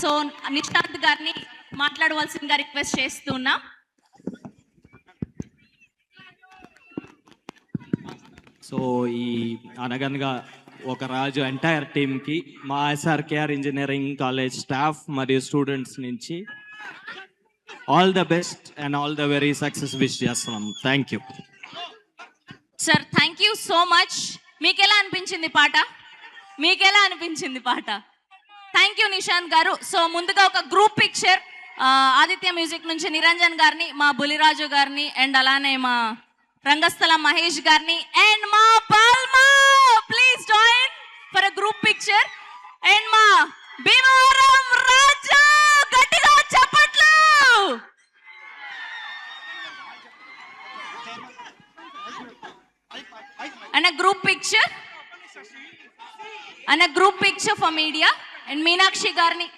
So Nishant గారిని మాట్లాడవలసిందిగా request చేస్తున్నా. సో ఈ అనగనగా ఒక రాజు ఎంటైర్ టీమ్కి మా ఎస్ఆర్కేఆర్ ఇంజనీరింగ్ కాలేజ్ స్టాఫ్ మరియు స్టూడెంట్స్ నుంచి all the best and all the very success wish చేస్తున్నాం. Thank you sir. Thank you so much. మీకు ఎలా అనిపించింది పాట? థ్యాంక్ యూ నిశాంత్ గారు. సో ముందుగా ఒక గ్రూప్ పిక్చర్ ఆదిత్య మ్యూజిక్ నుంచి నిరంజన్ గారిని, మా బులిరాజు గారిని, అండ్ అలానే మా రంగస్థలం మహేష్ గారిని అండ్ మా పాల్మా, please join for a group picture. And మా భీమవరం రాజు, గట్టిగా చప్పట్లు. And a group picture for media and Meenakshi గారిని.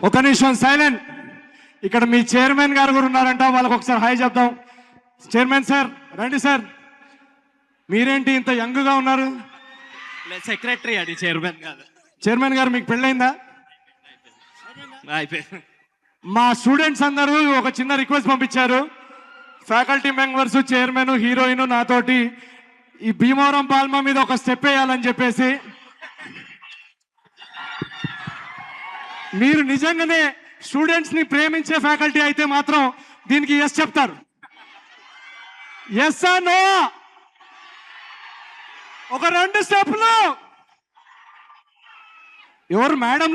ఒక నిమిషం సైలెంట్. ఇక్కడ మీ చైర్మన్ గారు కూడా ఉన్నారంట, వాళ్ళకి ఒకసారి హాయ్ చెప్దాం. చైర్మన్ సార్ రండి సార్. మీరేంటి ఇంత యంగ్ గా ఉన్నారు? సెక్రటరీ అది, చైర్మన్ కాదు. చైర్మన్ గారు మీకు పెళ్ళైందా? మా స్టూడెంట్స్ అందరూ ఒక చిన్న రిక్వెస్ట్ పంపించారు. ఫ్యాకల్టీ మెంబర్స్, చైర్మన్, హీరోయిన్ నాతోటి ఈ భీమవరం పాల్మా మీద ఒక స్టెప్ వేయాలని చెప్పేసి. మీరు నిజంగానే స్టూడెంట్స్ ని ప్రేమించే ఫ్యాకల్టీ అయితే మాత్రం దీనికి ఎస్ చెప్తారు. Yes no? ఒక 2 స్టెప్లు. ఎవరు మేడం?